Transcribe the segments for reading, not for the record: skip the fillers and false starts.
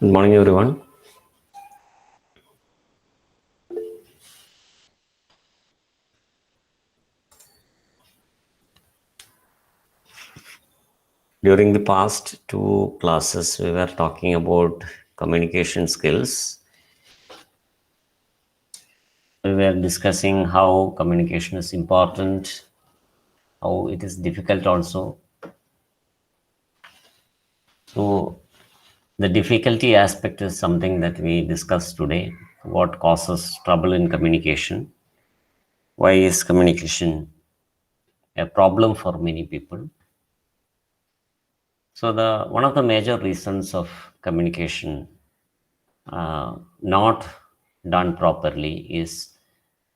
Good morning, everyone. During the past two classes, we were talking about communication skills. We were discussing how communication is important, how it is difficult also. So, the difficulty aspect is something that we discussed today. What causes trouble in communication? Why is communication a problem for many people? So, one of the major reasons of communication not done properly is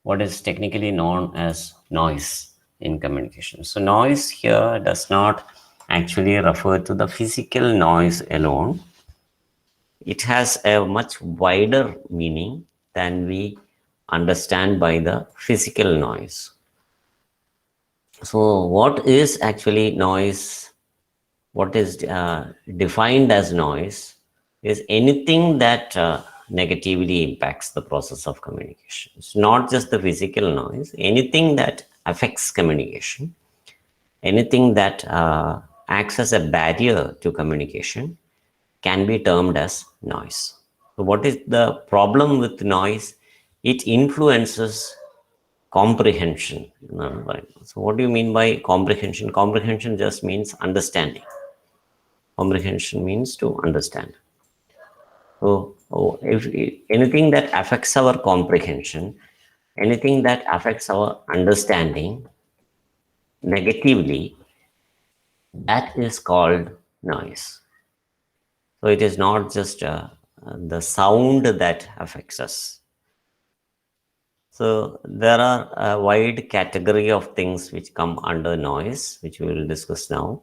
what is technically known as noise in communication. So noise here does not actually refer to the physical noise alone. It has a much wider meaning than we understand by the physical noise. So what is actually noise? What is defined as noise is anything that negatively impacts the process of communication. It's not just the physical noise, anything that affects communication, anything that acts as a barrier to communication can be termed as noise. So what is the problem with noise? It influences comprehension. So what do you mean by comprehension? Comprehension just means understanding. Comprehension means to understand. So if anything that affects our comprehension, anything that affects our understanding negatively, that is called noise. So it is not just the sound that affects us. So there are a wide category of things which come under noise, which we will discuss now.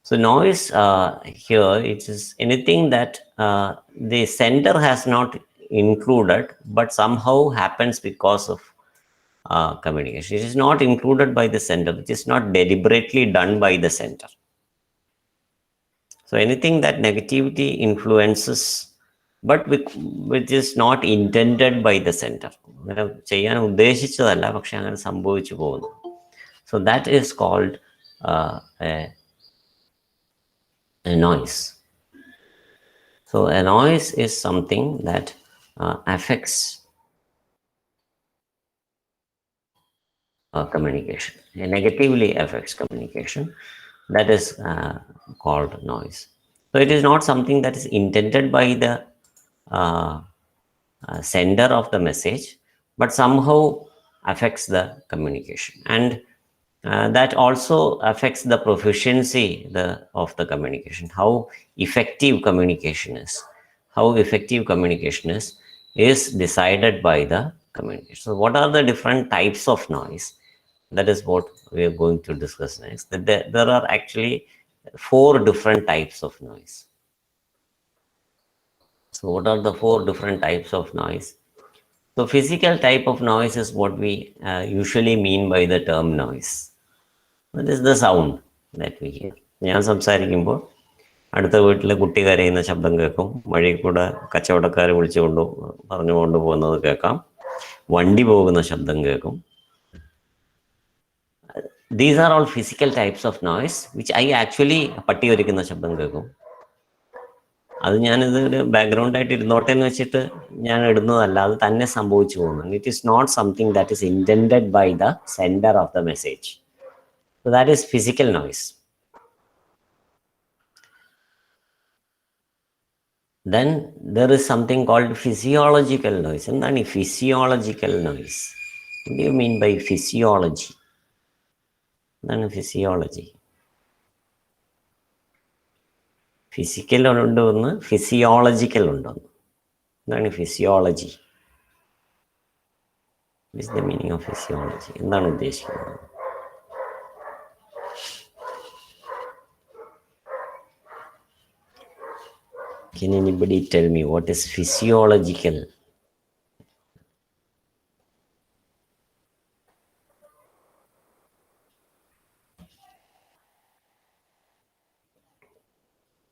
So noise here, it is anything that the sender has not included, but somehow happens because of communication. It is not included by the sender. It is not deliberately done by the sender. So anything that negativity influences, but which is not intended by the sender. So that is called a noise. So a noise is something that affects communication. It negatively affects communication. That is called noise. So it is not something that is intended by the sender of the message, but somehow affects the communication. And that also affects the proficiency of the communication, how effective communication is. How effective communication is decided by the communication. So what are the different types of noise? That is what we are going to discuss next. There are actually 4 different types of noise. So what are the 4 different types of noise? So physical type of noise is what we usually mean by the term noise. That is the sound that we hear. ഞാൻ സംസാരിക്കുമ്പോൾ അടുത്ത വീട്ടിലെ കുട്ടി കരയുന്ന ശബ്ദം കേൾക്കും, വഴിയിൽ കൂടെ കച്ചവടക്കാർ വിളിച്ചുകൊണ്ട് പറഞ്ഞുകൊണ്ട് പോകുന്നത് കേൾക്കാം, വണ്ടി പോകുന്ന ശബ്ദം കേൾക്കും. These are all physical types of noise which I actually പട്ടി ഒരുക്കുന്ന ശബ്ദം കേൾക്കും. അത് ഞാനിത് ഒരു ബാക്ക്ഗ്രൗണ്ട് ആയിട്ട് ഇരുന്നോട്ടെ എന്ന് വെച്ചിട്ട് ഞാൻ ഇടുന്നതല്ല, അത് തന്നെ സംഭവിച്ചു പോകുന്നു. It is not something that is intended by the sender of the message. So that is physical noise. Then there is something called physiological noise. എന്താണ് ഈ physiological noise? What do you mean by physiology? എന്താണ് physiology? Physical ഉണ്ട് ഒന്ന്, physiological ഉണ്ടോന്ന്. എന്താണ് physiology? What is the meaning of physiology? എന്താണ് ഉദ്ദേശിക്കുന്നത്? Can anybody tell me what is physiological?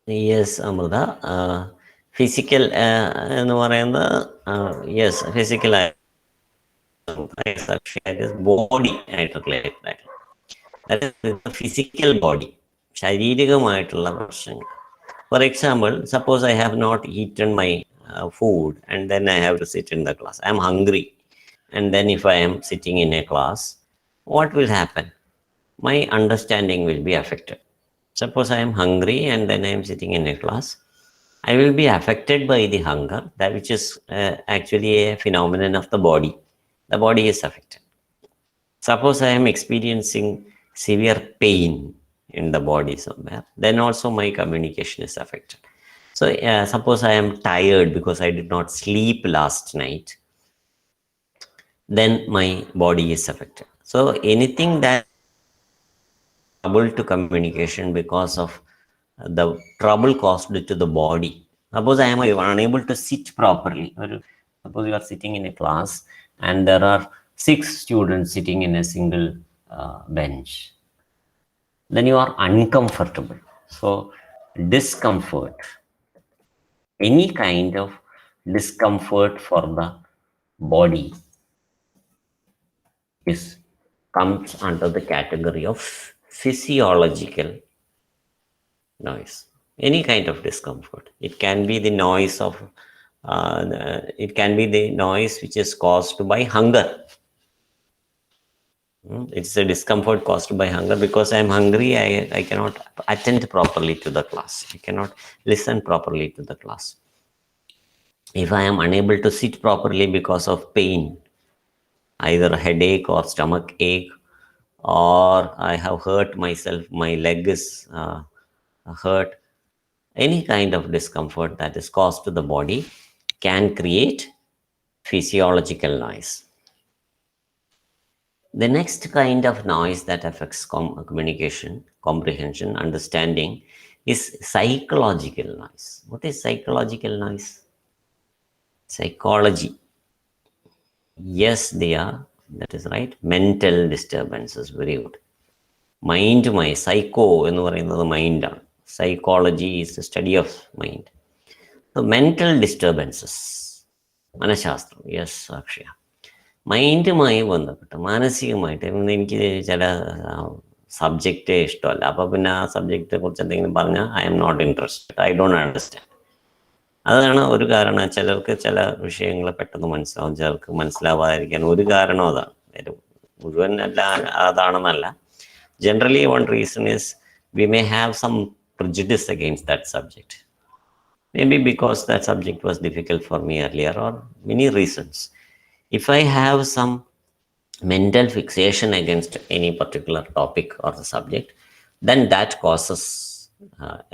Yes, Amrita. Physical എന്ന് പറയുന്നത് യെസ് ഫിസിക്കൽ ബോഡി ആയിട്ട് റിലേറ്റഡ് ആയിട്ടുള്ള ഫിസിക്കൽ ബോഡി ശാരീരികമായിട്ടുള്ള പ്രശ്നങ്ങൾ. For example, suppose I have not eaten my food and then I have to sit in the class. I am hungry, and then if I am sitting in a class, what will happen? My understanding will be affected. Suppose I am hungry and then I am sitting in a class, I will be affected by the hunger, that which is actually a phenomenon of the body. The body is affected. Suppose I am experiencing severe pain in the body somewhere, then also my communication is affected. So suppose I am tired because I did not sleep last night, then my body is affected. So anything that trouble to communication because of the trouble caused to the body. Suppose I am unable to sit properly. Suppose you are sitting in a class and there are 6 students sitting in a single bench. Then you are uncomfortable. So discomfort, any kind of discomfort for the body comes under the category of physiological noise. Any kind of discomfort. It can be the noise of it can be the noise which is caused by hunger. It's a discomfort caused by hunger. Because I am hungry, I cannot attend properly to the class. I cannot listen properly to the class. If I am unable to sit properly because of pain, either headache or stomach ache, or I have hurt myself, my leg is hurt, any kind of discomfort that is caused to the body can create physiological noise. The next kind of noise that affects communication, comprehension, understanding is psychological noise. What is psychological noise? Psychology. Yes, they are. That is right. Mental disturbances. Very good. Mind, my psycho എന്ന് പറയുന്നത് മൈൻഡാണ്. Psychology is the study of mind. So mental disturbances. മനഃശാസ്ത്രം. Yes Akshaya. മൈൻഡുമായി ബന്ധപ്പെട്ട് മാനസികമായിട്ട് എനിക്ക് ചില subject ഇഷ്ടമല്ല. അപ്പോൾ പിന്നെ ആ സബ്ജക്റ്റിനെ കുറിച്ച് എന്തെങ്കിലും പറഞ്ഞാൽ I am not interested, I don't understand. അതാണ് ഒരു കാരണം. ചിലർക്ക് ചില വിഷയങ്ങൾ പെട്ടെന്ന് മനസ്സിലാവും, ചിലർക്ക് മനസ്സിലാവാതിരിക്കാൻ ഒരു കാരണം അതാണ്. മുഴുവൻ അല്ല അതാണെന്നല്ല. Generally, one reason is we may have some prejudice against that subject. Maybe because that subject was difficult for me earlier, or many reasons. If I have some mental fixation against any particular topic or the subject, then that causes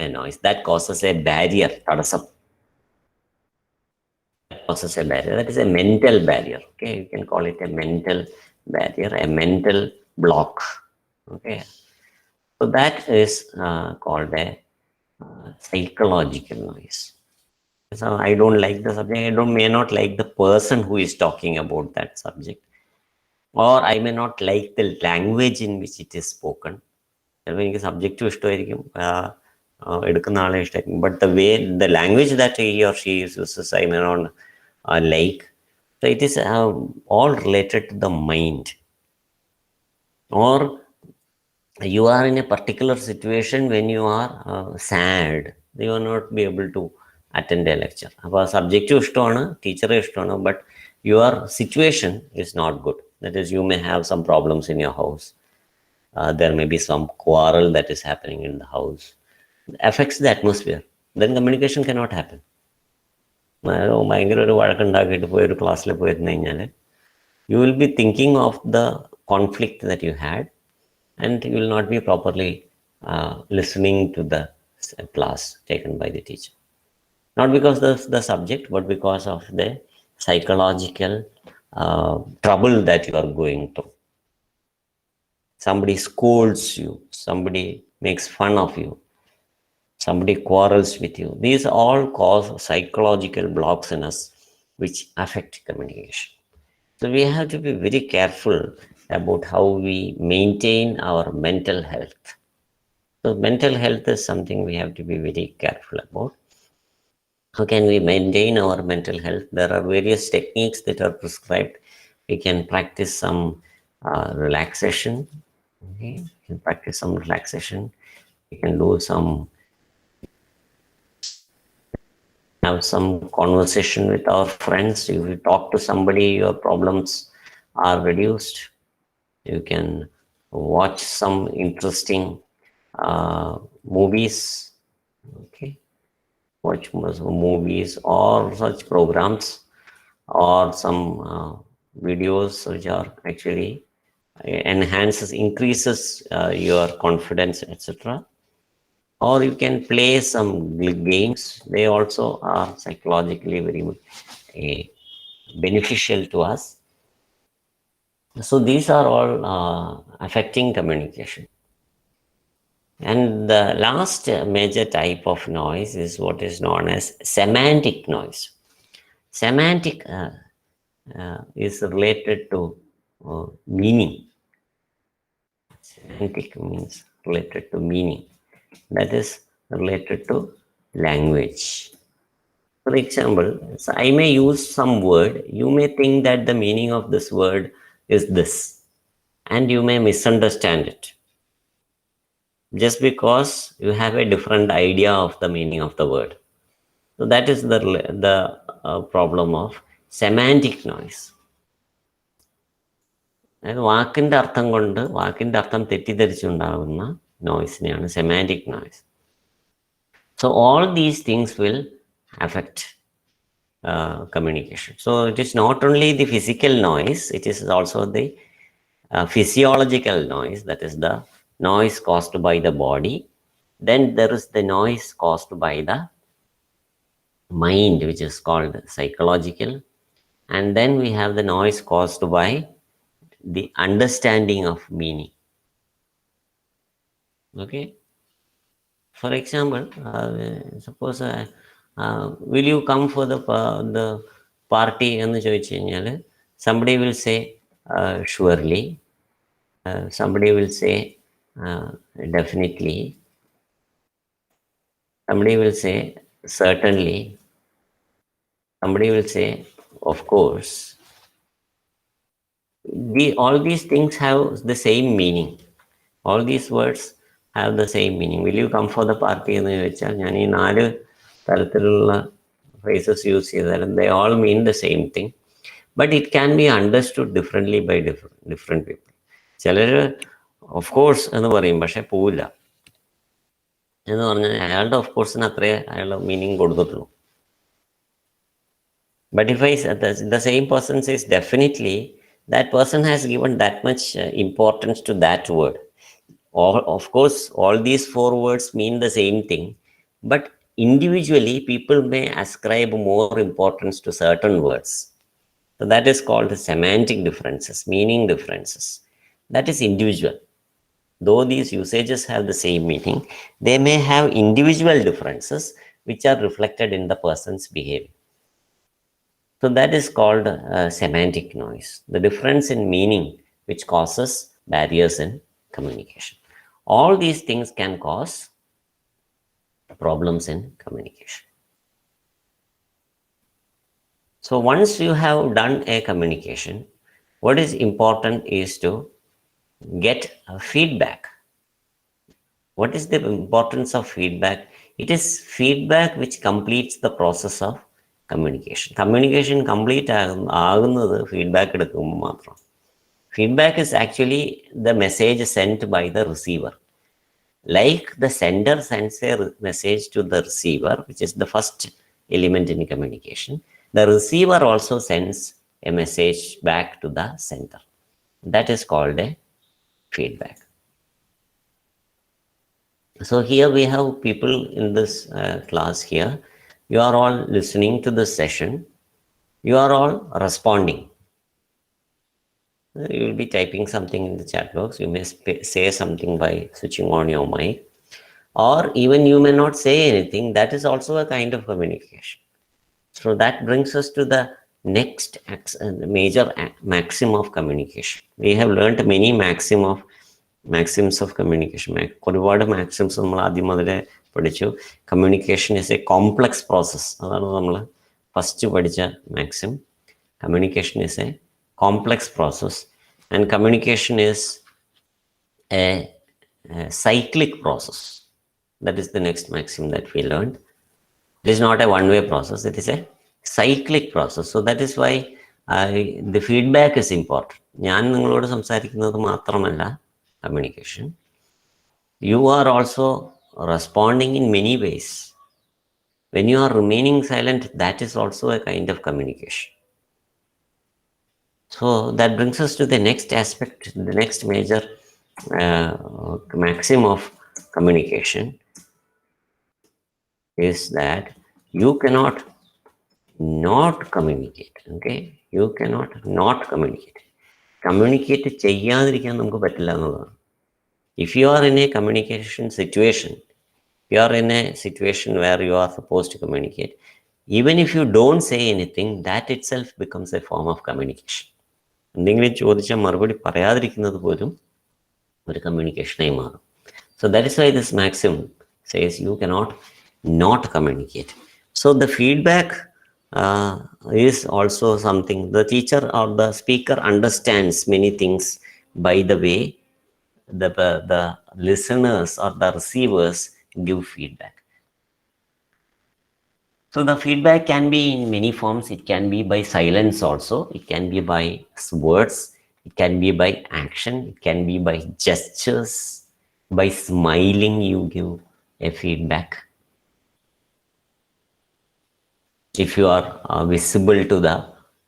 a noise. That causes a barrier. That causes a barrier. That is a mental barrier. Okay, you can call it a mental barrier, a mental block. Okay, so that is called a psychological noise. So I don't like the subject. I may not like the person who is talking about that subject, or I may not like the language in which it is spoken. എനിക്ക് സബ്ജക്റ്റും ഇഷ്ടമായിരിക്കും, എടുക്കുന്ന ആളെ ഇഷ്ടമായിരിക്കും, but the way, the language that he or she uses, I may not like. So it is all related to the mind. Or you are in a particular situation when you are sad, you will not be able to attend a lecture. അപ്പോൾ സബ്ജക്റ്റും ഇഷ്ടമാണ്, ടീച്ചറെ ഇഷ്ടമാണ്, but your situation is not good. That is, you may have some problems in your house. There may be some quarrel that is happening in the house. It affects the atmosphere. Then communication cannot happen. ഭയങ്കര ഒരു വഴക്കുണ്ടാക്കിയിട്ട് പോയി ഒരു ക്ലാസ്സിൽ പോയിരുന്നു കഴിഞ്ഞാൽ you will be thinking of the conflict that you had, and you will not be properly listening to the class taken by the teacher. Not because of the subject, but because of the psychological trouble that you are going through. Somebody scolds you, somebody makes fun of you, somebody quarrels with you. These all cause psychological blocks in us which affect communication. So we have to be very careful about how we maintain our mental health. So mental health is something we have to be very careful about. How can we maintain our mental health? There are various techniques that are prescribed. We can practice some relaxation. Okay, we can practice some relaxation. We can do some, have some conversation with our friends. If you talk to somebody, your problems are reduced. You can watch some interesting movies. Okay, watch movies or such programs, or some videos which are actually enhances, increases your confidence, etc. Or you can play some games. They also are psychologically very beneficial to us. So these are all affecting communication. And the last major type of noise is what is known as semantic noise. Semantic is related to meaning. Semantic means related to meaning. That is related to language. For example, so I may use some word. You may think that the meaning of this word is this, and you may misunderstand it just because you have a different idea of the meaning of the word. So that is the problem of semantic noise. അതായത് വാക്കിൻ്റെ അർത്ഥം കൊണ്ട് വാക്കിൻ്റെ അർത്ഥം തെറ്റിദ്ധരിച്ചുണ്ടാകുന്ന നോയ്സിനെയാണ് semantic noise. So all these things will affect communication. So it is not only the physical noise, it is also the physiological noise, that is the noise caused by the body. Then there is the noise caused by the mind, which is called psychological. And then we have the noise caused by the understanding of meaning. Okay, for example, suppose will you come for the party എന്ന് ചോദിച്ചു കഴിഞ്ഞാൽ somebody will say surely, somebody will say definitely, somebody will say certainly, somebody will say of course. All these things have the same meaning. All these words have the same meaning. Will you come for the party എന്ന് ചോദിച്ചാൽ ഞാൻ ഈ 4 തരത്തിലുള്ള phrases use ചെയ്താലും they all mean the same thing, but it can be understood differently by different people. ചിലർ of course എന്ന് പറയും, പക്ഷെ പോവില്ല എന്ന് പറഞ്ഞാൽ അയാളുടെ of courseന് അത്രേ അയാളുടെ മീനിങ് കൊടുത്തിട്ടുള്ളൂ. But if the same person says definitely, that person has given that much importance to that word. Of course, all these 4 words mean the same thing, but individually people may ascribe more importance to certain words. So that is called semantic differences, meaning differences. That is individual. Though these usages have the same meaning, they may have individual differences which are reflected in the person's behavior. So that is called semantic noise, the difference in meaning which causes barriers in communication. All these things can cause problems in communication. So once you have done a communication, what is important is to get feedback. What is the importance of feedback? It is feedback which completes the process of communication. Communication complete ആകുന്നത് feedback എടുക്കുമ്പോൾ മാത്രം. Feedback is actually the message sent by the receiver. Like the sender sends a message to the receiver, which is the first element in communication, the receiver also sends a message back to the sender. That is called a feedback. So here we have people in this class here. You are all listening to this session. You are all responding. You will be typing something in the chat box. You may say something by switching on your mic, or even you may not say anything. That is also a kind of communication. So that brings us to the next major maxim of communication. We have learned many maxims of communication. ഒരുപാട് maxims നമ്മൾ ആദ്യം മുതലേ പഠിച്ചു. Communication is A complex process. അതാണ് നമ്മൾ first പഠിച്ച Maxim. Communication is A complex process, and communication is a cyclic process. That is the next maxim that we learned. It is not a one-way process, it is a cyclic process. So that is why the feedback is important. ഞാൻ നിങ്ങളോട് സംസാരിക്കുന്നത് മാത്രമല്ല communication. You are also responding in many ways. When you are remaining silent, that is also a kind of communication. So that brings us to the next aspect, the next major maxim of communication is that you cannot not communicate. Okay, you cannot not communicate. Communicate ചെയ്യാതിരിക്കാൻ നമുക്ക് പറ്റില്ല എന്നുള്ളതാണ്. If you are in a communication situation, you are in a situation where you are supposed to communicate, even if you don't say anything, that itself becomes a form of communication. എന്തെങ്കിലും ചോദിച്ചാൽ മറുപടി പറയാതിരിക്കുന്നത് പോലും ഒരു കമ്മ്യൂണിക്കേഷനായി മാറും. So that is why this maxim says you cannot not communicate. So the feedback is also something the teacher or the speaker understands many things by the way the listeners or the receivers give feedback. So the feedback can be in many forms. It can be by silence also. It can be by words. It can be by action. It can be by gestures. By smiling, you give a feedback. If you are visible to the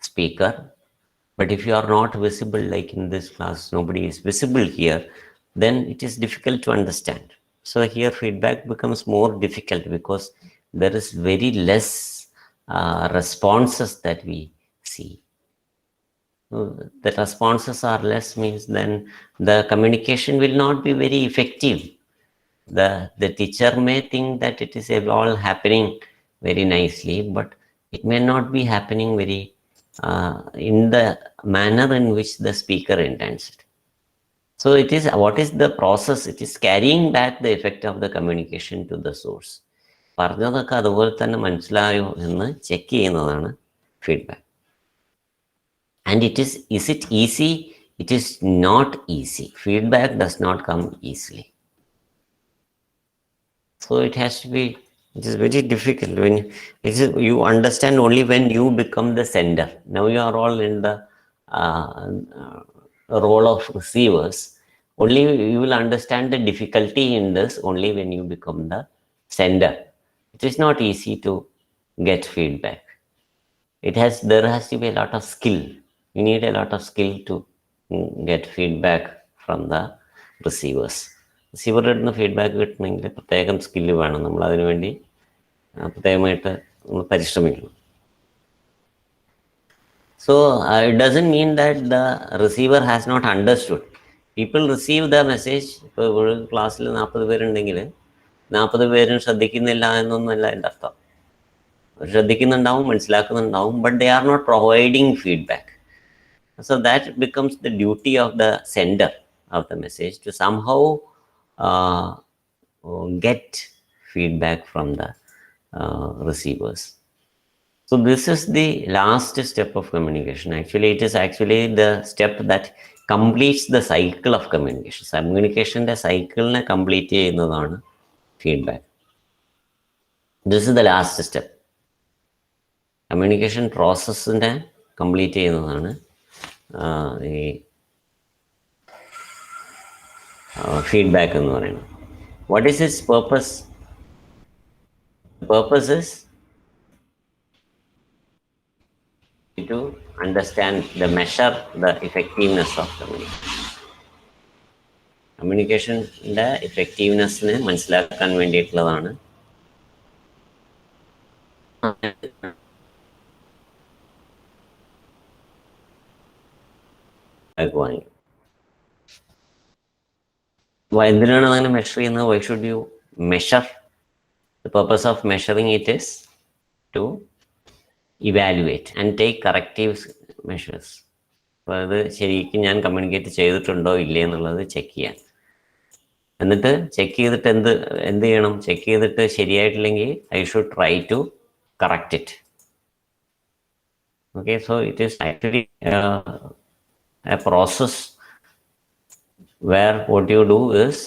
speaker, but if you are not visible, like in this class, nobody is visible here, then it is difficult to understand. So here feedback becomes more difficult because there is very less responses that we see. The responses are less means then the communication will not be very effective. The teacher may think that it is all happening very nicely, but it may not be happening very in the manner in which the speaker intends it. So it is, what is the process? It is carrying back the effect of the communication to the source. പറഞ്ഞതൊക്കെ അതുപോലെ തന്നെ മനസ്സിലായോ എന്ന് check ചെയ്യുന്നതാണ് feedback. And is it easy? It is not easy. Feedback does not come easily. So it has to be, it is very difficult when you understand only when you become the sender. Now you are all in the role of receivers. Only you will understand the difficulty in this only when you become the sender. It is not easy to get feedback. There has to be a lot of skill. You need a lot of skill to get feedback from the receivers. റിസീവറുടെ അടുത്ത് നിന്ന് feedback കിട്ടണമെങ്കിൽ പ്രത്യേകം skill വേണം. നമ്മൾ അതിനു വേണ്ടി പ്രത്യേകമായിട്ട് നമ്മൾ പരിശ്രമിക്കണം. So it doesn't mean that the receiver has not understood. People receive the message. ഇപ്പോൾ ഒരു ക്ലാസ്സിൽ 40 പേരുണ്ടെങ്കിൽ 40 പേരും ശ്രദ്ധിക്കുന്നില്ല എന്നൊന്നുമല്ല എൻ്റെ അർത്ഥം. ശ്രദ്ധിക്കുന്നുണ്ടാവും, മനസ്സിലാക്കുന്നുണ്ടാവും, but they are not providing feedback. So that becomes the duty of the sender of the message to somehow get feedback from the receivers. So this is the last step of communication. Actually, it is actually the step that completes the cycle of communication. Communication cycle ne complete cheyyunnathaanu feedback. This is the last step. Communication process ne complete cheyyunnathaanu ഈ feedback എന്ന് പറയുന്നത്. What is its purpose? The purpose is to understand the measure the effectiveness of communication. കമ്മ്യൂണിക്കേഷൻ്റെ എഫക്റ്റീവ്നെസ്സിനെ മനസ്സിലാക്കാൻ വേണ്ടിയിട്ടുള്ളതാണ്. എന്തിനാണ് അങ്ങനെ measure ചെയ്യുന്നത്? Why should you measure? The purpose of measuring it is to evaluate and take corrective measures. അപ്പോൾ അത് ശരിക്കും ഞാൻ communicate ചെയ്തിട്ടുണ്ടോ ഇല്ലേ എന്നുള്ളത് ചെക്ക് ചെയ്യാൻ. എന്നിട്ട് ചെക്ക് ചെയ്തിട്ട് എന്ത് ചെയ്യണം? ചെക്ക് ചെയ്തിട്ട് ശരിയായിട്ടില്ലെങ്കിൽ I should try to correct it. Okay, so it is actually a process where what you do is,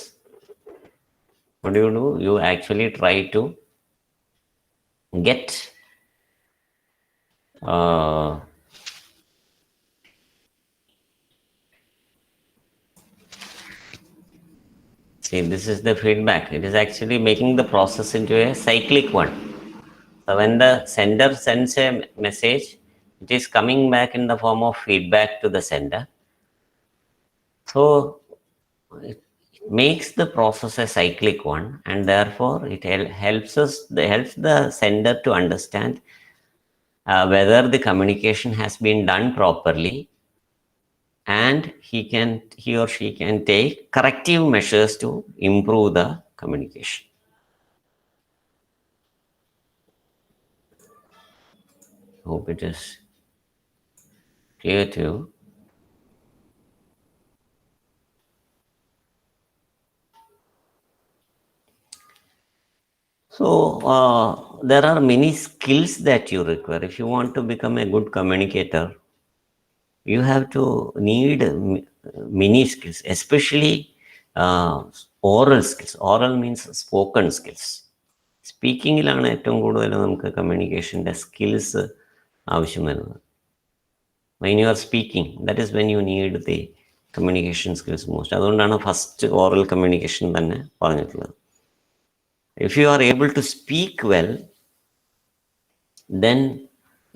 you actually try to get see, this is the feedback. It is actually making the process into a cyclic one. So when the sender sends a message, it is coming back in the form of feedback to the sender. So it makes the process a cyclic one, and therefore it helps the sender to understand whether the communication has been done properly, and he or she can take corrective measures to improve the communication. Hope it is clear to you. So there are many skills that you require. If you want to become a good communicator, you have to need many skills, especially oral skills. Oral means spoken skills. സ്പീക്കിങ്ങിലാണ് ഏറ്റവും കൂടുതൽ നമുക്ക് കമ്മ്യൂണിക്കേഷൻ്റെ skills ആവശ്യം വരുന്നത്. When you are speaking, that is when you need the communication skills most. അതുകൊണ്ടാണ് first oral communication തന്നെ പറഞ്ഞിട്ടുള്ളത്. If you are able to speak well, then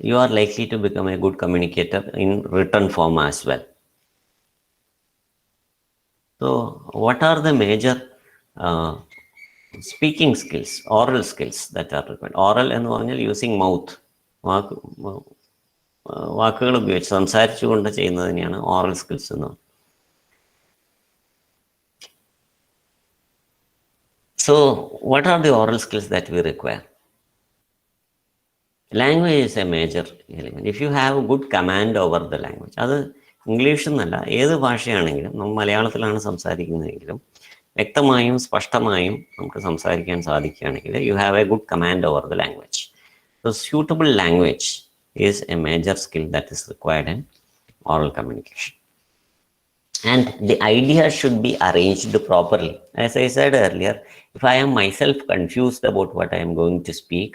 you are likely to become a good communicator in written form as well. So what are the major speaking skills, oral skills that are required? Oral എന്ന് പറഞ്ഞാൽ using mouth, വാക്കുകൾ ഉപയോഗിച്ച് സംസാരിച്ചുകൊണ്ട് ചെയ്യുന്നതിനെയാണ് oral skills എന്ന് പറയുന്നത്. So what are the oral skills that we require? Language is a major element. If you have a good command over the language, അത് English എന്നല്ല, ഏത് ഭാഷയാണെങ്കിലും, നമ്മൾ മലയാളത്തിലാണ് സംസാരിക്കുന്നതെങ്കിലും വ്യക്തമായും സ്പഷ്ടമായും നമുക്ക് സംസാരിക്കാൻ സാധിക്കുകയാണെങ്കിൽ, you have a good command over the language. So suitable language is a major skill that is required in oral communication. And the idea should be arranged properly. As I said earlier, if I am myself confused about what I am going to speak,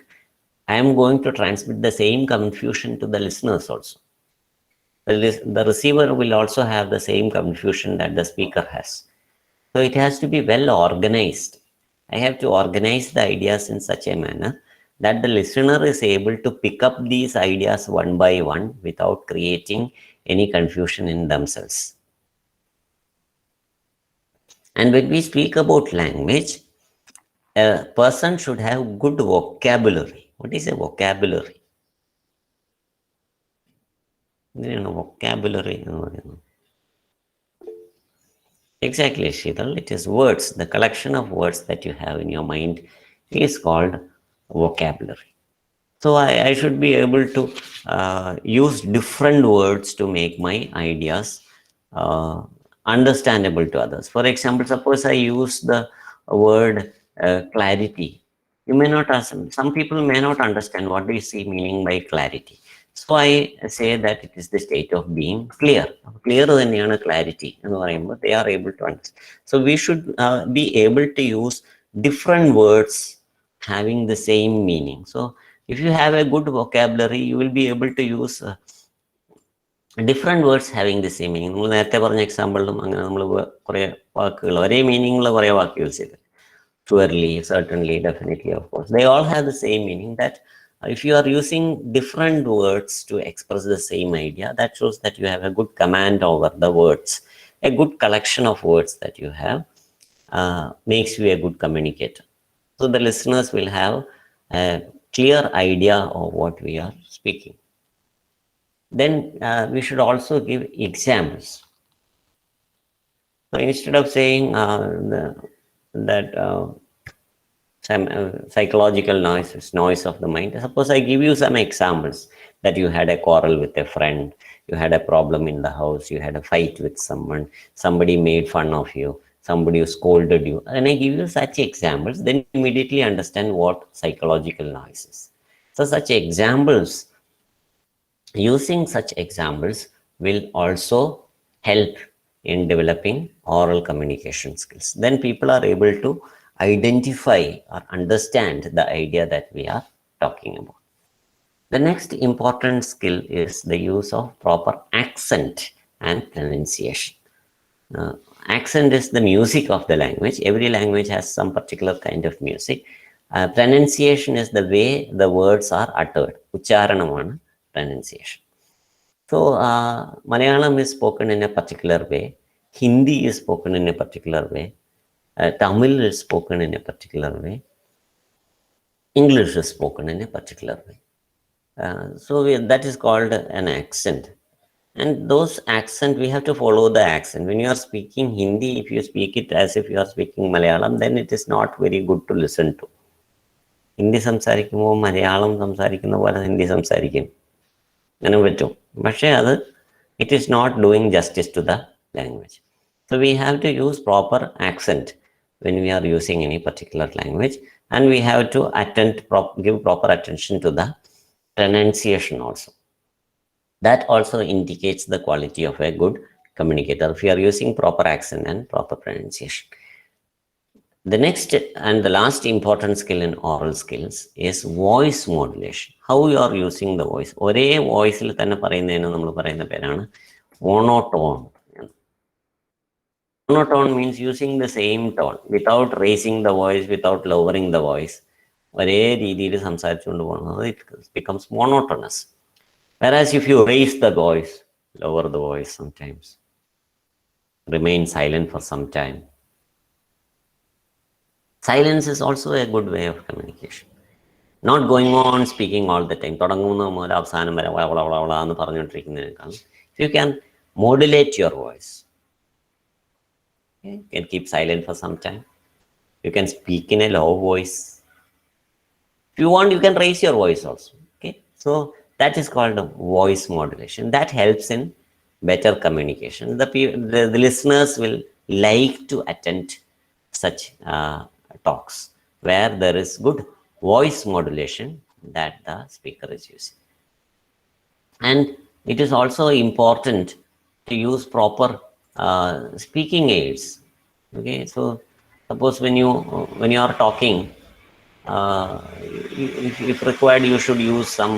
I am going to transmit the same confusion to the listeners also. The receiver will also have the same confusion that the speaker has. So it has to be well organized. I have to organize the ideas in such a manner that the listener is able to pick up these ideas one by one without creating any confusion in themselves. And when we speak about language, a person should have good vocabulary. What is a vocabulary? Vocabulary. Exactly, Sheetal. It is words. The collection of words that you have in your mind is called vocabulary. So I should be able to use different words to make my ideas understandable to others. For example, suppose I use the word clarity. You may not ask, some people may not understand what do you see meaning by clarity. So I say that it is the state of being clear. Clear thaneyana clarity ennu parayumbol they are able to understand. So we should be able to use different words having the same meaning. So if you have a good vocabulary, you will be able to use different words having the same meaning. നമ്മൾ നേരത്തെ പറഞ്ഞ എക്സാമ്പിളിലും അങ്ങനെ നമ്മൾ കുറേ വാക്കുകൾ ഒരേ മീനിങ്ങുള്ള കുറേ വാക്ക് use ചെയ്ത്, surely, certainly, definitely, of course, they all have the same meaning. That if you are using different words to express the same idea, that shows that you have a good command over the words. A good collection of words that you have makes you a good communicator. So the listeners will have a clear idea of what we are speaking. Then we should also give examples. So instead of saying that psychological noise is noise of the mind, suppose I give you some examples that you had a quarrel with a friend, you had a problem in the house, you had a fight with someone, somebody made fun of you, somebody who scolded you. And I give you such examples, then you immediately understand what psychological noise is. So such examples, using such examples will also help in developing oral communication skills. Then people are able to identify or understand the idea that we are talking about. The next important skill is the use of proper accent and pronunciation. Accent is the music of the language. Every language has some particular kind of music. Pronunciation is the way the words are uttered. Ucharanamana pronunciation. So, Malayalam is spoken in a particular way. Hindi is spoken in a particular way. Tamil is spoken in a particular way. English is spoken in a particular way. That is called an accent. And those accent, we have to follow the accent. When you are speaking Hindi, if you speak it as if you are speaking Malayalam, then it is not very good to listen to. Hindi സംസാരിക്കുമ്പോൾ മലയാളം സംസാരിക്കുന്ന പോലെ ഹിന്ദി സംസാരിക്കും, അങ്ങനെ പറ്റും. പക്ഷേ അത് it is not doing justice to the language. So we have to use proper accent when we are using any particular language, and we have to give proper attention to the pronunciation also. That also indicates the quality of a good communicator if you are using proper accent and proper pronunciation. The next and the last important skill in oral skills is voice modulation. How you are using the voice. ഒരേ വോയിസിൽ തന്നെ പറയുന്നതിന് നമ്മൾ പറയുന്ന പേരാണ് monotone. Monotone means using the same tone without raising the voice, without lowering the voice. ഒരേ രീതിയിൽ സംസാരിച്ചുകൊണ്ട് പോകുന്നത് it becomes monotonous. Whereas if you raise the voice, lower the voice sometimes, remain silent for some time. Silence is also a good way of communication. Not going on speaking all the time. If you can modulate your voice, you can keep silent for some time. You can speak in a low voice. If you want, you can raise your voice also. Okay, so that is called voice modulation. That helps in better communication. The listeners will like to attend such talks where there is good voice modulation that the speaker is using. And it is also important to use proper speaking aids. Okay, so suppose when you are talking, if required, you should use some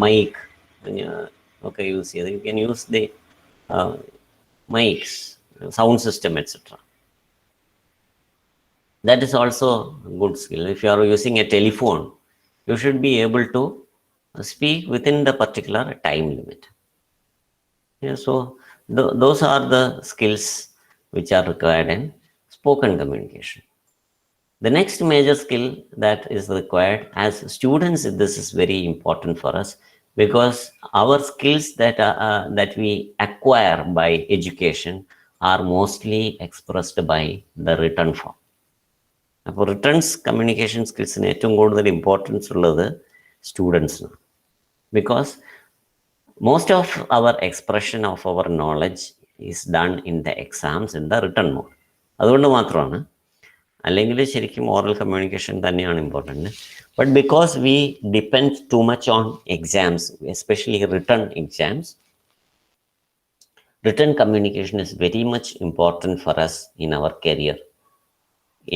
mic. Okay, you can use the mics, sound system, etc. That is also a good skill. If you are using a telephone, you should be able to speak within the particular time limit. Yeah, so those are the skills which are required in spoken communication. The next major skill that is required as students, this is very important for us because our skills that we acquire by education are mostly expressed by the written form. അപ്പോൾ written communication സ്കിൽസിന് ഏറ്റവും കൂടുതൽ importance ഉള്ളത് സ്റ്റുഡൻസിനാണ്. Because most of our expression of our knowledge is done in the exams in the written mode. അതുകൊണ്ട് മാത്രമാണ്, അല്ലെങ്കിൽ ശരിക്കും ഓറൽ കമ്മ്യൂണിക്കേഷൻ തന്നെയാണ് important. But because we depend too much on exams, especially written exams, written communication is very much important for us in our career,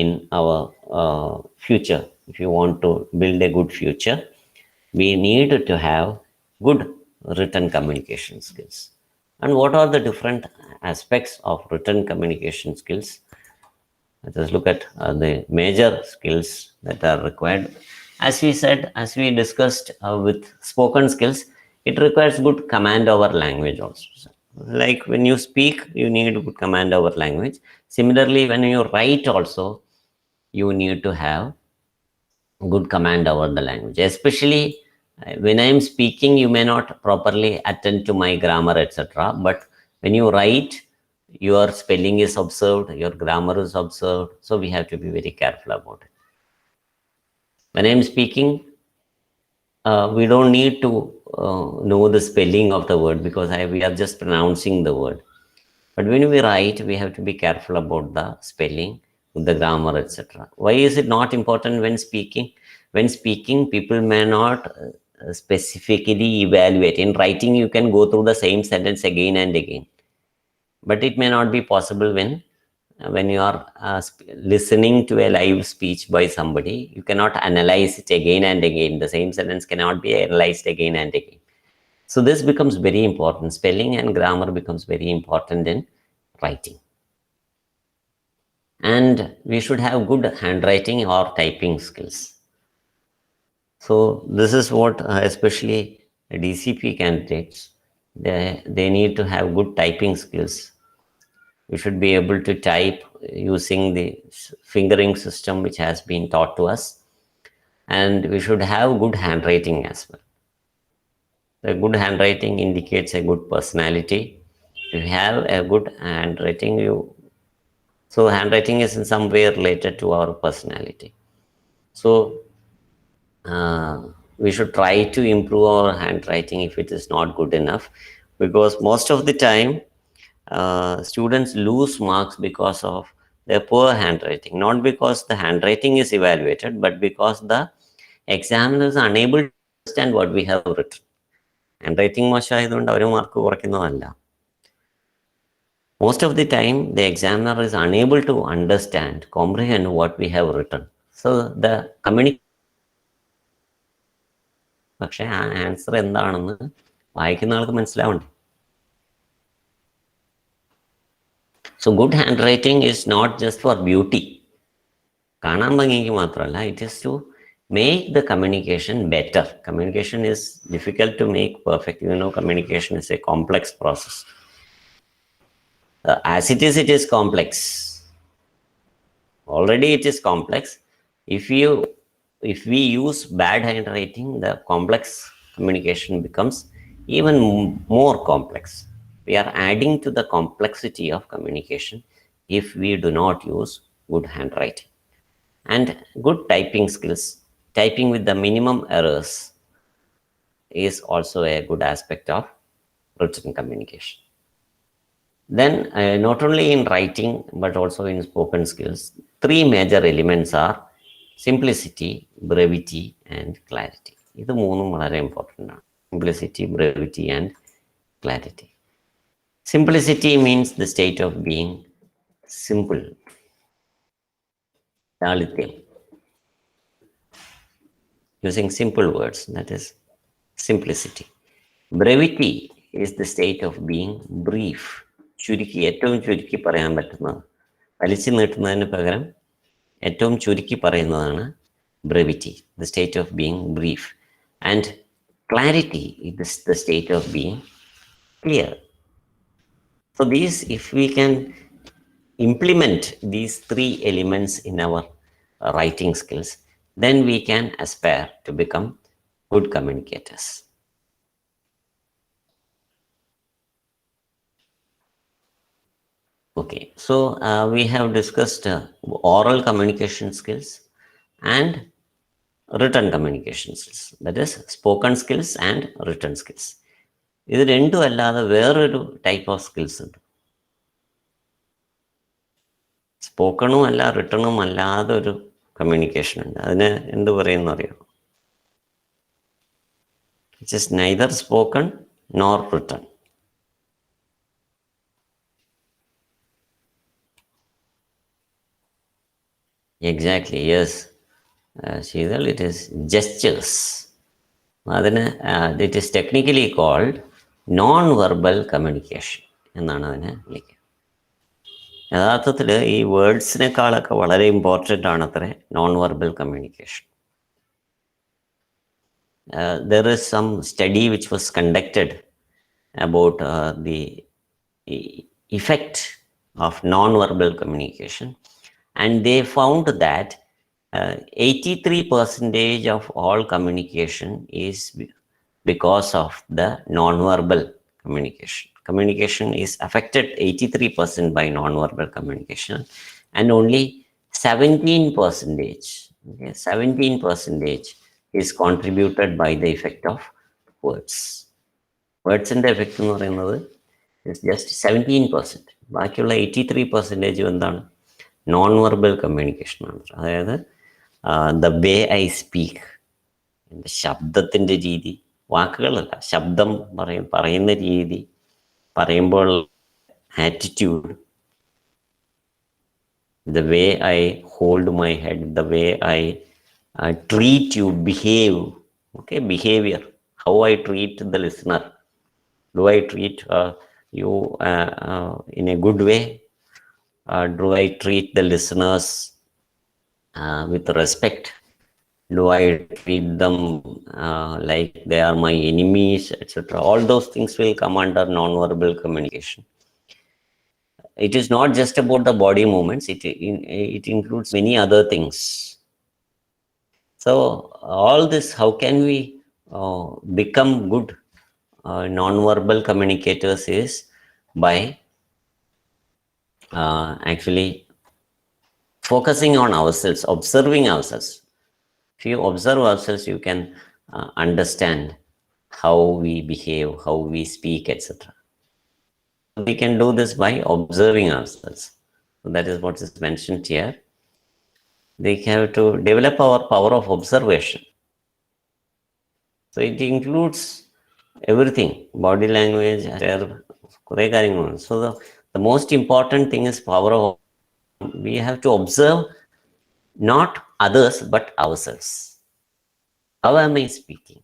in our future. If you want to build a good future, we need to have good written communication skills. And what are the different aspects of written communication skills? Let us look at the major skills that are required. As we discussed with spoken skills, it requires good command over language also. Like when you speak, you need good command over language. Similarly, when you write also, you need to have good command over the language. Especially when I am speaking, you may not properly attend to my grammar, etc. But when you write, your spelling is observed, your grammar is observed. So we have to be very careful about it. When I am speaking, we don't need to know the spelling of the word because we are just pronouncing the word. But when we write, we have to be careful about the spelling, the grammar, etc. Why is it not important when speaking? When speaking, people may not specifically evaluate. In writing, you can go through the same sentence again and again, but it may not be possible when you are listening to a live speech by somebody. You cannot analyze it again and again. The same sentence cannot be analyzed again and again. So this becomes very important. Spelling and grammar becomes very important in writing. And we should have good handwriting or typing skills. So this is what especially DCP candidates, they need to have good typing skills. We should be able to type using the fingering system which has been taught to us, and we should have good handwriting as well. The good handwriting indicates a good personality. If you have a good handwriting, so handwriting is in some way related to our personality. So we should try to improve our handwriting if it is not good enough, because most of the time students lose marks because of their poor handwriting, not because the handwriting is evaluated, but because the examiner is unable to understand what we have written. Handwriting മോശമായതുകൊണ്ട് അവർ mark കുറയ്ക്കുന്നതല്ല. Most of the time, the examiner is unable to understand, comprehend what we have written. So the communication, പക്ഷെ ആ answer എന്താണെന്ന് വായിക്കുന്ന ആൾക്ക് മനസ്സിലാവണ്ടേ. So good handwriting is not just for beauty. കാണാൻ ഭംഗിക്ക് മാത്രമല്ല, it is to make the communication better. Communication is difficult to make perfect. You know, communication is a complex process. As it is complex. Already it is complex. If we use bad handwriting, the complex communication becomes even more complex. We are adding to the complexity of communication if we do not use good handwriting. And good typing skills, typing with the minimum errors, is also a good aspect of written communication. Then not only in writing but also in spoken skills, three major elements are simplicity, brevity and clarity. ഇത് മൂന്നും വളരെ important ആണ്. Simplicity, brevity and clarity. Simplicity means the state of being simple. ലാളിത്യം. Using simple words, that is simplicity. Brevity is the state of being brief. ചുരുക്കി, ഏറ്റവും ചുരുക്കി പറയാൻ പറ്റുന്നത്. വലിച്ചു നീട്ടുന്നതിന് പകരം ഏറ്റവും ചുരുക്കി പറയുന്നതാണ് brevity, the state of being brief. And clarity is the state of being clear. So these, if we can implement these three elements in our writing skills, then we can aspire to become good communicators. Okay, so we have discussed oral communication skills and written communication skills, that is spoken skills and written skills. ഇത് രണ്ടും അല്ലാതെ വേറൊരു type of skills ഉണ്ട്. സ്പോക്കണും അല്ല റിട്ടണും അല്ലാതെ ഒരു communication ഉണ്ട്. അതിന് എന്ത് പറയുന്നു അറിയാം? It is neither spoken nor written. Exactly, yes. Sheetal, it is gestures. അതിന് it is technically called non-verbal communication എന്നാണ് അതിനെ വിളിക്കുക. യഥാർത്ഥത്തിൽ ഈ വേർഡ്സിനേക്കാളൊക്കെ വളരെ ഇമ്പോർട്ടൻ്റ് ആണ് അത്ര non-verbal communication. There is some study which was conducted about the effect of non-verbal communication, and they found that 83% of all communication is because of the non-verbal communication. Communication is affected 83% by non-verbal communication, and only 17%, okay, 17% is contributed by the effect of words. Words in the effect is just 17%. ബാക്കിയുള്ള 83% എന്താണ്? Non verbal communication ആണ്. അതായത് the way I speak, എൻ്റെ ശബ്ദത്തിൻ്റെ രീതി, വാക്കുകളല്ല, ശബ്ദം പറയുന്ന രീതി, പറയുമ്പോൾ attitude, the way I hold my head, the way I treat you, behave, okay, behavior, how I treat the listener. Do I treat you in a good way? Do I treat the listeners with respect? Do I treat them like they are my enemies, etc.? All those things will come under non-verbal communication. It is not just about the body movements, it includes many other things. So all this, how can we become good non-verbal communicators, is by actually focusing on ourselves, observing ourselves. If you observe ourselves, you can understand how we behave, how we speak, etc. We can do this by observing ourselves. So that is what is mentioned here. They have to develop our power of observation. So it includes everything, body language, so the most important thing is power of, we have to observe not others but ourselves. How am I speaking?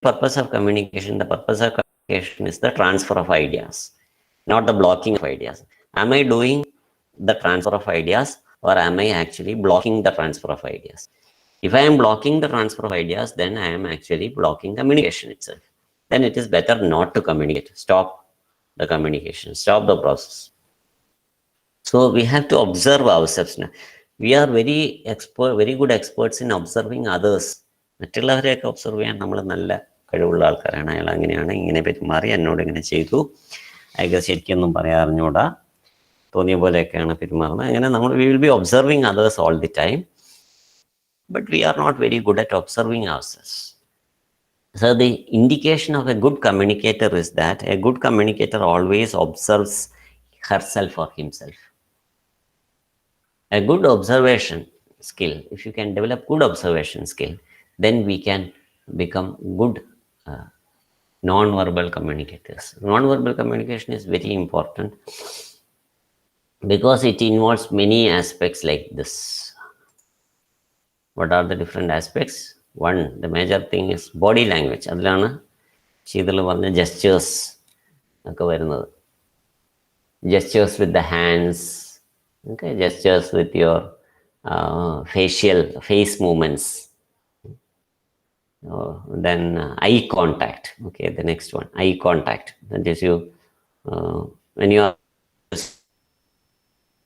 Purpose of communication, the purpose of communication is the transfer of ideas, not the blocking of ideas. Am I doing the transfer of ideas, or am I actually blocking the transfer of ideas? If I am blocking the transfer of ideas, then I am actually blocking communication itself. Then it is better not to communicate. Stop the communication, stop the process. So we have to observe ourselves now. We are very good experts in observing others. മറ്റുള്ളവരെയൊക്കെ observe ചെയ്യാൻ നമ്മൾ നല്ല കഴിവുള്ള ആൾക്കാരാണ്. അയാൾ അങ്ങനെയാണ്, ഇങ്ങനെ പെരുമാറി, എന്നോട് ഇങ്ങനെ ചെയ്തു, അയാൾക്ക് ശരിക്കൊന്നും പറയാൻ അറിഞ്ഞൂടാ, തോന്നിയ പോലെയൊക്കെയാണ് പെരുമാറുന്നത്. അങ്ങനെ നമ്മൾ we will be observing others all the time, but we are not very good at observing ourselves. So the indication of a good communicator is that a good communicator always observes herself or himself. A good observation skill, if you can develop good observation skill, then we can become good non-verbal communicators. Non-verbal communication is very important because it involves many aspects like this. What are the different aspects? One, the major thing is body language. അതിലാണ് ശീതൾ പറഞ്ഞ gestures ഒക്കെ വരുന്നത്. Gestures with the hands, okay, gestures with your face movements. Then eye contact. Okay, the next one, eye contact. That is you when you are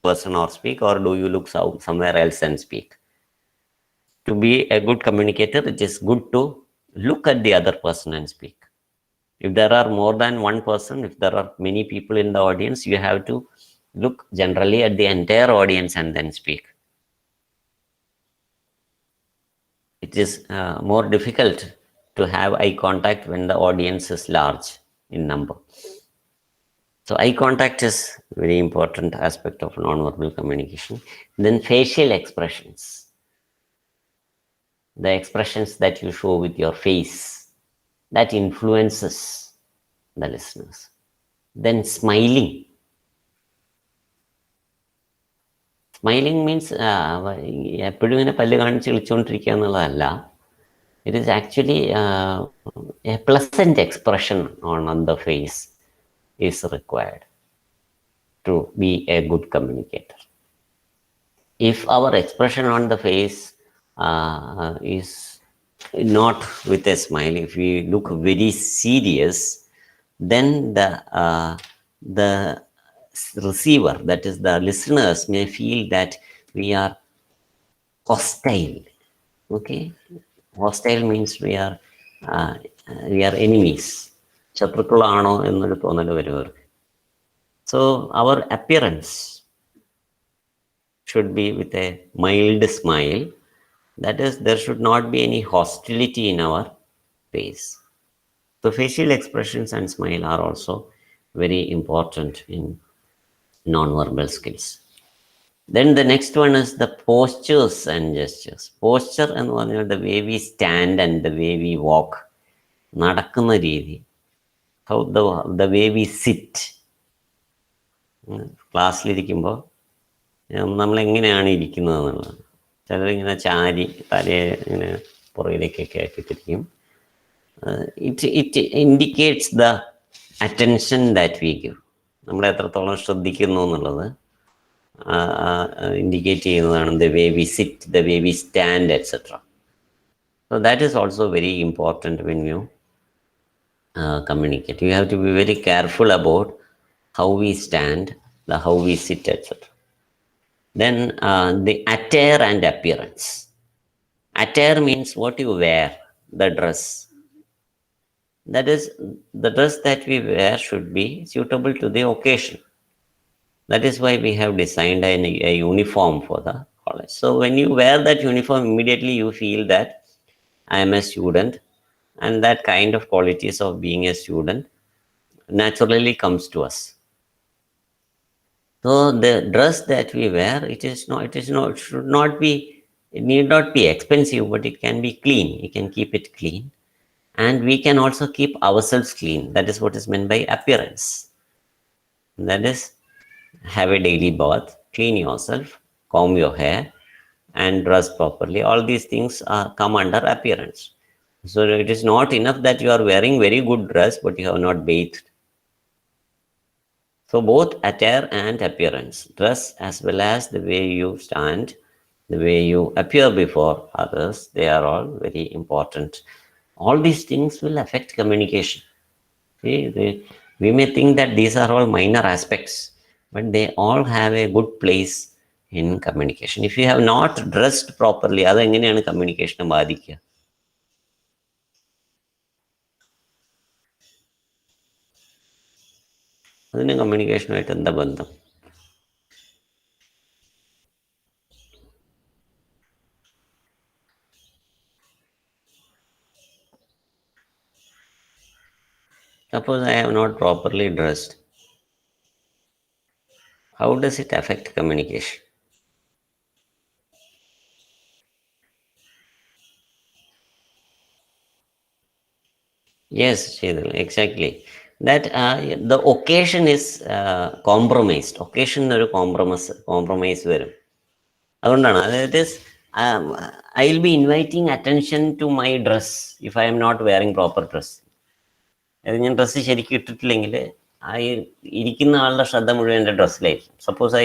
person or speak, or do you look somewhere else and speak? To be a good communicator, it is good to look at the other person and speak. If there are more than one person, if there are many people in the audience, you have to look generally at the entire audience and then speak. It is more difficult to have eye contact when the audience is large in number. So eye contact is very important aspect of non-verbal communication. Then facial expressions, the expressions that you show with your face, that influences the listeners. Then smiling. Smiling means എപ്പോഴും ഇങ്ങനെ പല്ല് കാണിച്ച് വിളിച്ചുകൊണ്ടിരിക്കുക എന്നുള്ളതല്ല. It is actually a pleasant expression on the face is required to be a good communicator. If our expression on the face is not with a smile, if we look very serious, then the receiver, that is the listeners, may feel that we are hostile. Okay, hostile means we are enemies. ശത്രുക്കളാണോ എന്നൊരു തോന്നൽ വരും അവർക്ക്. So our appearance should be with a mild smile That is, there should not be any hostility in our face. So facial expressions and smile are also very important in non-verbal skills. Then the next one is the postures and gestures. Posture and the way we stand and the way we walk. നടക്കുന്ന രീതി. How the way we sit. ക്ലാസ്സിലിരിക്കുമ്പോൾ നമ്മളെങ്ങനെയാണ് ഇരിക്കുന്നത് എന്നുള്ളത്. ചിലരിങ്ങനെ ചാരി തലയെ ഇങ്ങനെ പുറകിലേക്കൊക്കെ ആക്കിത്തിരിക്കും. It indicates the attention that we give. നമ്മൾ എത്രത്തോളം ശ്രദ്ധിക്കുന്നു എന്നുള്ളത് ഇൻഡിക്കേറ്റ് ചെയ്യുന്നതാണ് the way we sit, the way we stand, etc. So that is also very important when you communicate. You have to be very careful about how we stand, how we sit, etc. Then the attire and appearance. Attire means what you wear, the dress. That is, the dress that we wear should be suitable to the occasion. That is why we have designed a uniform for the college. So when you wear that uniform, immediately you feel that I am a student, and that kind of qualities of being a student naturally comes to us. So the dress that we wear, it should not be, it need not be expensive, but it can be clean. You can keep it clean. And we can also keep ourselves clean. That is what is meant by appearance. That is, have a daily bath, clean yourself, comb your hair, and dress properly. All these things come under appearance. So it is not enough that you are wearing very good dress, but you have not bathed. So both attire and appearance, dress as well as the way you stand, the way you appear before others, they are all very important. All these things will affect communication. See, we may think that these are all minor aspects, but they all have a good place in communication. If you have not dressed properly, അത് എങ്ങനെയാണ് കമ്മ്യൂണിക്കേഷനെ ബാധിക്കുക? അതിന് കമ്മ്യൂണിക്കേഷനുമായിട്ട് എന്താ ബന്ധം? Suppose I have not properly dressed. How does it affect communication? Yes, Shidal, exactly. That the occasion is compromised. Occasion ഒരു compromise വരും. അതുകൊണ്ടാണ് it is I will be inviting attention to my dress if I am not wearing proper dress. അത് ഞാൻ dress ശരിക്കും ഇട്ടിട്ടില്ലെങ്കിൽ ഇരിക്കുന്ന ആളുടെ ശ്രദ്ധ മുഴുവൻ എൻ്റെ ഡ്രസ്സിലായിരിക്കും. Suppose I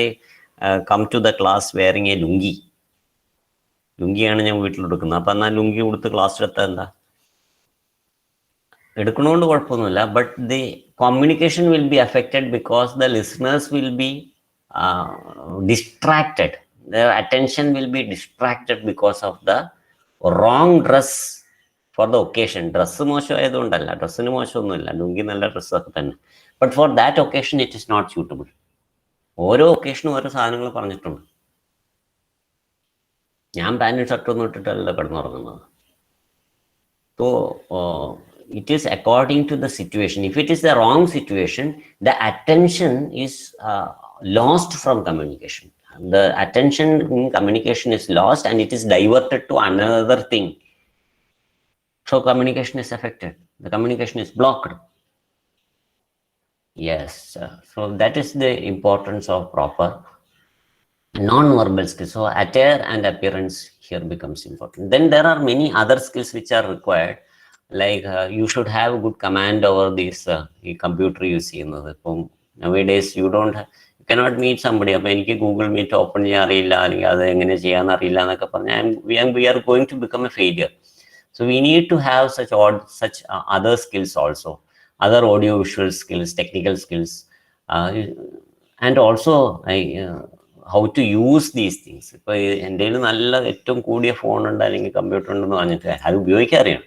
come to the class wearing a ലുങ്കിയാണ് ഞാൻ വീട്ടിലെടുക്കുന്നത്. അപ്പം എന്നാൽ ലുങ്കി കൊടുത്ത് ക്ലാസ്സിലെത്താൻ എന്താ എടുക്കണോണ്ട് കുഴപ്പമൊന്നുമില്ല. But the communication will be affected because the listeners will be distracted. Their attention will be distracted because of the wrong dress for the occasion. Dress മോശമായതുകൊണ്ടല്ല, ഡ്രസ്സിന് മോശമൊന്നുമില്ല, ലുങ്കി നല്ല ഡ്രസ്സൊക്കെ തന്നെ. But for that occasion it is not suitable. ഓരോ ഒക്കേഷനും ഓരോ സാധനങ്ങൾ പറഞ്ഞിട്ടുണ്ട്. ഞാൻ പാൻറ്റും ഷർട്ടൊന്നും ഇട്ടിട്ടല്ല കിടന്നുറങ്ങുന്നത്. So it is according to the situation. If it is the wrong situation, the attention is lost from communication. The attention in communication is lost and it is diverted to another thing. So communication is affected. The communication is blocked. Yes. So that is the importance of proper non-verbal skills. So attire and appearance here becomes important. Then there are many other skills which are required. Like you should have good command over this computer you see. Nowadays you cannot meet somebody. Appo eniki Google Meet open cheyan ariyilla allengi adu engane cheyan ariyilla ennokke parnja we are going to become a failure. So we need to have such other skills also, other audio visual skills, technical skills, and also how to use these things. ഇപ്പോൾ എൻ്റെ കയ്യിൽ നല്ല ഏറ്റവും കൂടിയ phone ഉണ്ട് അല്ലെങ്കിൽ computer ഉണ്ടെന്ന് പറഞ്ഞിട്ട് അത് ഉപയോഗിക്കാൻ അറിയണം.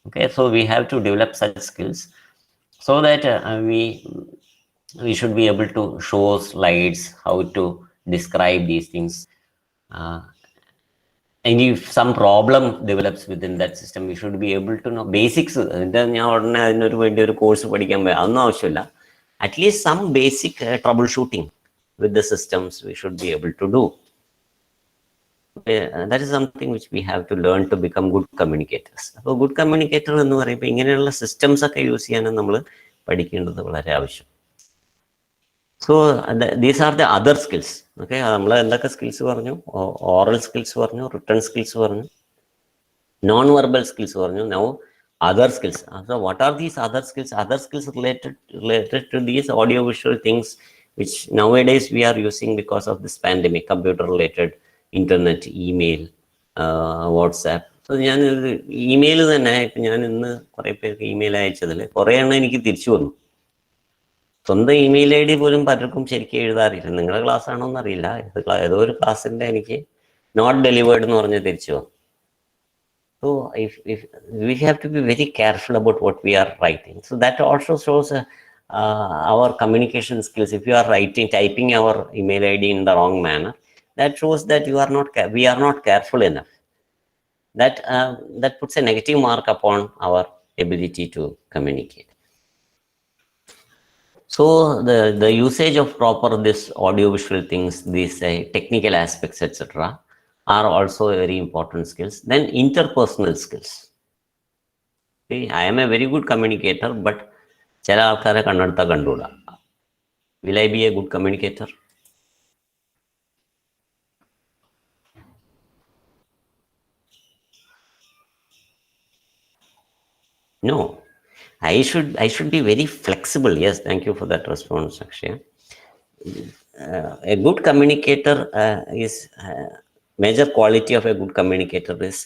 Okay, so we have to develop such skills so that we should be able to show slides, how to describe these things. and if some problem develops within that system, we should be able to know basics. ഞാൻ ഉടനെ അതിനൊരു വേണ്ടി ഒരു course പഠിക്കാൻ പോയി അതൊന്നും ആവശ്യമില്ല. At least some basic troubleshooting with the systems we should be able to do. That is something which we have to learn to become good communicators. അപ്പോൾ ഗുഡ് കമ്മ്യൂണിക്കേറ്റർ എന്ന് പറയുമ്പോൾ ഇങ്ങനെയുള്ള സിസ്റ്റംസ് ഒക്കെ യൂസ് ചെയ്യാനും നമ്മൾ പഠിക്കേണ്ടത് വളരെ ആവശ്യം. So these are the other skills. Okay, നമ്മൾ എന്തൊക്കെ സ്കിൽസ് പറഞ്ഞു? ഓറൽ സ്കിൽസ് പറഞ്ഞു, റിട്ടേൺ സ്കിൽസ് പറഞ്ഞു, നോൺ വെർബൽ സ്കിൽസ് പറഞ്ഞു. Now other skills. So what are these other skills? Other skills related to these audio visual things which nowadays we are using because of this pandemic, computer related, internet, email, WhatsApp. So ഞാൻ email തന്നെ ഇപ്പം ഞാൻ ഇന്ന് കുറേ പേർക്ക് email അയച്ചതിൽ കുറേ എണ്ണം എനിക്ക് തിരിച്ചു വന്നു. സ്വന്തം ഇമെയിൽ ഐ ഡി പോലും പലർക്കും ശരിക്കും എഴുതാറില്ല. നിങ്ങളുടെ ക്ലാസ് ആണോ എന്നറിയില്ല, ഏതോ ഒരു ക്ലാസ്സിൻ്റെ എനിക്ക് നോട്ട് ഡെലിവേർഡ് എന്ന് പറഞ്ഞ് തിരിച്ചു വന്നു. So if we have to be very careful about what we are writing. So that also shows our communication skills. If you are typing our email ID in the wrong manner, that shows that we are not careful enough. That puts a negative mark upon our ability to communicate. So the usage of proper this audio visual things, these technical aspects, etc., are also very important skills. Then interpersonal skills. See, I am a very good communicator, but ചില ആൾക്കാരെ കണ്ണെടുത്താൽ കണ്ടുകൂടാ. Will I be a good communicator? No. I should be very flexible. Yes, thank you for that response, Akshay. A good communicator is major quality of a good communicator is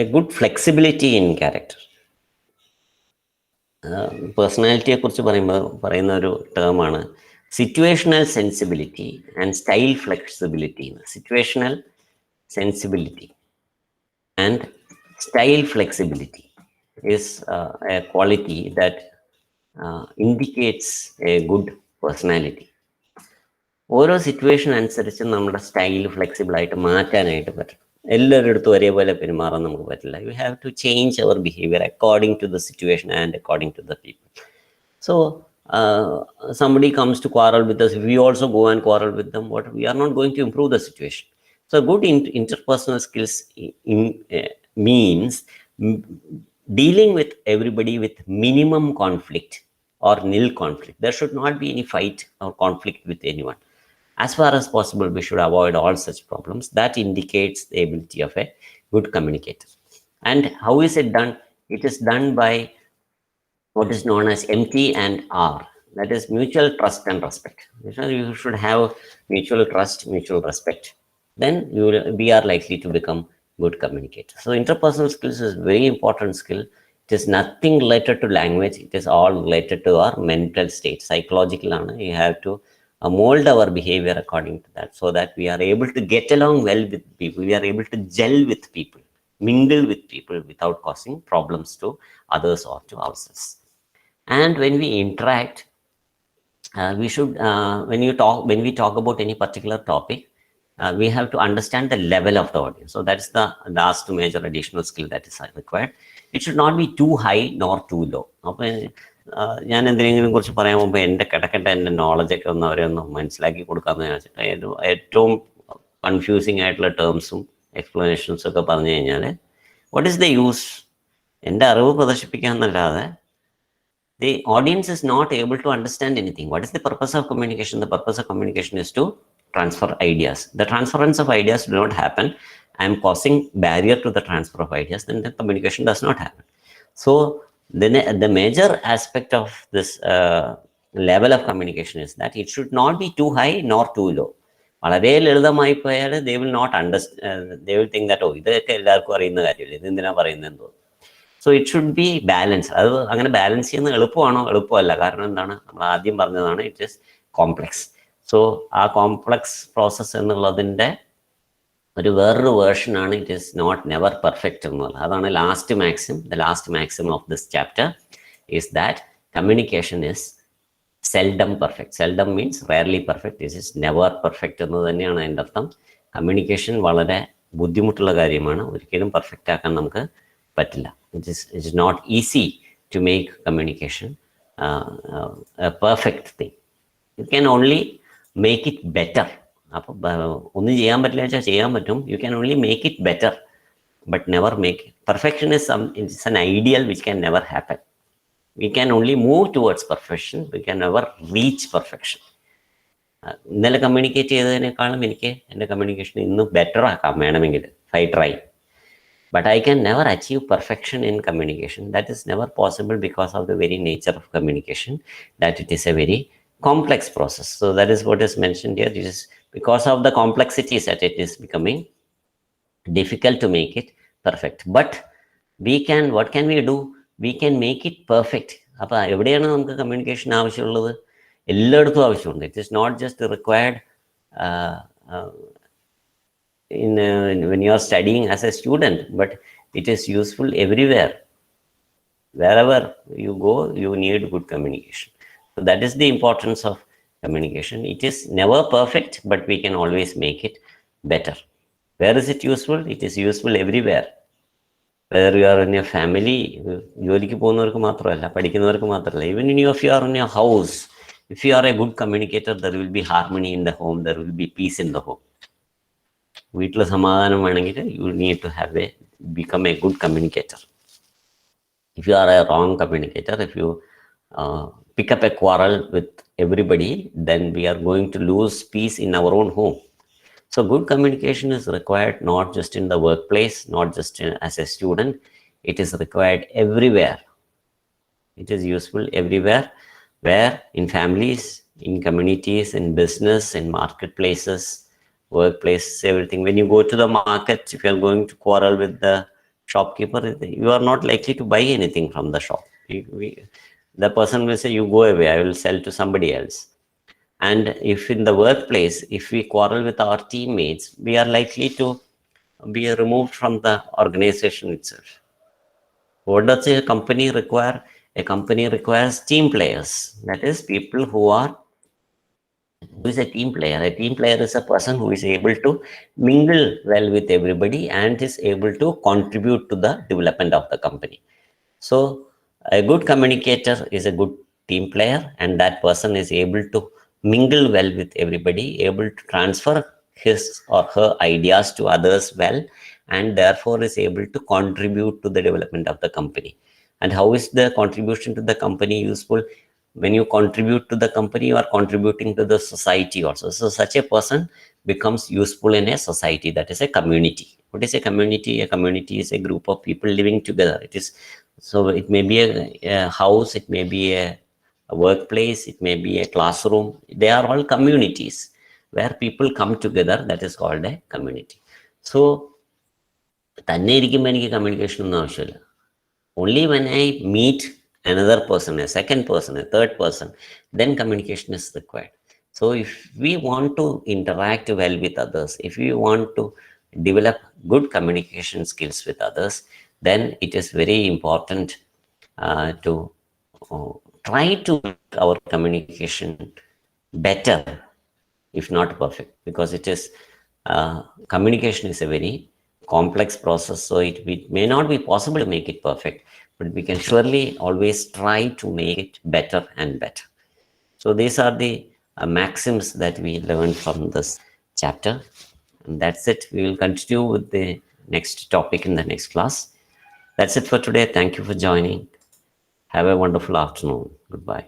a good flexibility in character. പേഴ്സണാലിറ്റിയെ കുറിച്ച് പറയുന്ന ഒരു ടേമാണ് situational sensibility and style flexibility. Situational sensibility and style flexibility is a quality that indicates a good personality. ഓരോ situation അനുസരിച്ച് നമ്മുടെ style flexible ആയിട്ട് മാറ്റാനായിട്ട് പറ്റും. എല്ലാവരുടെ അടുത്തും ഒരേപോലെ പെരുമാറാൻ നമുക്ക് പറ്റില്ല. You have to change our behaviour according to the situation and according to the people. So somebody comes to quarrel with us, if we also go and quarrel with them, we are not going to improve the situation. So good interpersonal skills means dealing with everybody with minimum conflict or nil conflict. There should not be any fight or conflict with anyone. As far as possible, we should avoid all such problems. That indicates the ability of a good communicator. And how is it done? It is done by what is known as MT and R. That is mutual trust and respect. You should have mutual trust, mutual respect. Then we are likely to become good communicators. So interpersonal skills is very important skill. It is nothing related to language. It is all related to our mental state, psychological. You have to mold our behavior according to that, so that we are able to get along well with people. We are able to gel with people, mingle with people without causing problems to others or to ourselves. And when we interact, we should when we talk about any particular topic, we have to understand the level of the audience. So that's the last major additional skill that is required. It should not be too high nor too low. ഞാൻ എന്തെങ്കിലും കുറിച്ച് പറയാൻ പോകുമ്പോൾ എൻ്റെ നോളജൊക്കെ ഒന്ന് അവരെ ഒന്ന് മനസ്സിലാക്കി കൊടുക്കാമെന്ന് വെച്ചിട്ട് ഏറ്റവും കൺഫ്യൂസിങ് ആയിട്ടുള്ള ടേംസും എക്സ്പ്ലനേഷൻസും ഒക്കെ പറഞ്ഞു കഴിഞ്ഞാൽ വാട്ട് ഈസ് ദ യൂസ്? എൻ്റെ അറിവ് പ്രദർശിപ്പിക്കാമെന്നല്ലാതെ the audience is not able to understand anything. What is the purpose of communication? The purpose of communication is to transfer ideas. The transference of ideas do not happen. I am causing barrier to the transfer of ideas, then the communication does not happen. So the major aspect of this level of communication is that it should not be too high nor too low. വളരെ ലളിതമായി പോയാൽ they will not understand. They will think that ഇതൊക്കെ എല്ലാവർക്കും അറിയുന്ന കാര്യമില്ല, ഇത് എന്തിനാ പറയുന്നതെന്ന് തോന്നും. So it should be balance. അത് അങ്ങനെ ബാലൻസ് ചെയ്യുന്നത് എളുപ്പമാണോ? എളുപ്പമല്ല. കാരണം എന്താണ്? നമ്മൾ ആദ്യം പറഞ്ഞതാണ്, ഇറ്റ് ഈസ് കോംപ്ലക്സ്. സോ ആ കോംപ്ലക്സ് പ്രോസസ്സ് എന്നുള്ളതിൻ്റെ ഒരു വേറൊരു വേർഷനാണ് it is not never perfect എന്നുള്ളത്. അതാണ് last maxim. The last maxim of this chapter is that communication is seldom perfect. Seldom means rarely perfect. This is never perfect എന്ന് തന്നെയാണ് അതിൻ്റെ അർത്ഥം. കമ്മ്യൂണിക്കേഷൻ വളരെ ബുദ്ധിമുട്ടുള്ള കാര്യമാണ്. ഒരിക്കലും പെർഫെക്റ്റ് ആക്കാൻ നമുക്ക് പറ്റില്ല. It is not easy to make communication a perfect thing. You can only make it better. അപ്പോൾ ഒന്നും ചെയ്യാൻ പറ്റില്ല വെച്ചാൽ ചെയ്യാൻ പറ്റും. You can only make it better, but never make it. Perfection is it's an ideal which can never happen. We can only move towards perfection. We can never reach perfection. ഇന്നലെ communicate ചെയ്തതിനേക്കാളും എനിക്ക് എൻ്റെ communication ഇന്ന് better ആക്കാം വേണമെങ്കിൽ, I try. But I can never achieve perfection in communication. That is never possible because of the very nature of communication, that it is a very complex process. So that is what is mentioned here. It is because of the complexities that it is becoming difficult to make it perfect. But we can, what can we do? We can make it perfect. അപ്പോൾ എവിടെയാണ് നമുക്ക് communication ആവശ്യമുള്ളത്? എല്ലായിടത്തും ആവശ്യമുണ്ട്. It is not just required when you are studying as a student, but it is useful everywhere. Wherever you go, you need good communication. So that is the importance of communication. It is never perfect, but we can always make it better. Where is it useful? It is useful everywhere. Whether you are in your family, ജോലിക്ക് പോകുന്നവർക്ക് മാത്രമല്ല, പഠിക്കുന്നവർക്ക് മാത്രമല്ല, even if you are in your house, if you are a good communicator, there will be harmony in the home, there will be peace in the home. വീട്ടിൽ സമാധാനം വേണമെങ്കിൽ you need to become a good communicator. If you are a wrong communicator, if you pick up a quarrel with everybody, then we are going to lose peace in our own home. So good communication is required not just in the workplace, not just as a student. It is required everywhere. It is useful everywhere, where in families, in communities, in business, in marketplaces, workplaces, everything. When you go to the market, if you are going to quarrel with the shopkeeper, you are not likely to buy anything from the shop. The person will say, you go away, I will sell to somebody else. And if in the workplace, if we quarrel with our teammates, we are likely to be removed from the organization itself. What does a company require? A company requires team players. That is, people who is a team player. A team player is a person who is able to mingle well with everybody and is able to contribute to the development of the company. So a good communicator is a good team player, and that person is able to mingle well with everybody, able to transfer his or her ideas to others well, and therefore is able to contribute to the development of the company. And how is the contribution to the company useful? When you contribute to the company, you are contributing to the society also. So such a person becomes useful in a society, that is a community. What is a community? A community is a group of people living together. It may be a house, it may be a workplace, it may be a classroom. They are all communities where people come together. That is called a community. So തന്നെ ഇരിക്കുമ്പോൾ എനിക്ക് communication ഒന്നും ആവശ്യമില്ല. Only when I meet another person, a second person, a third person, then communication is required. So if we want to interact well with others, if we want to develop good communication skills with others, then it is very important to try to make our communication better, if not perfect, because it is communication is a very complex process. So it may not be possible to make it perfect, but we can surely always try to make it better and better. So these are the maxims that we learned from this chapter, and that's it. We will continue with the next topic in the next class. That's it for today. Thank you for joining. Have a wonderful afternoon. Goodbye.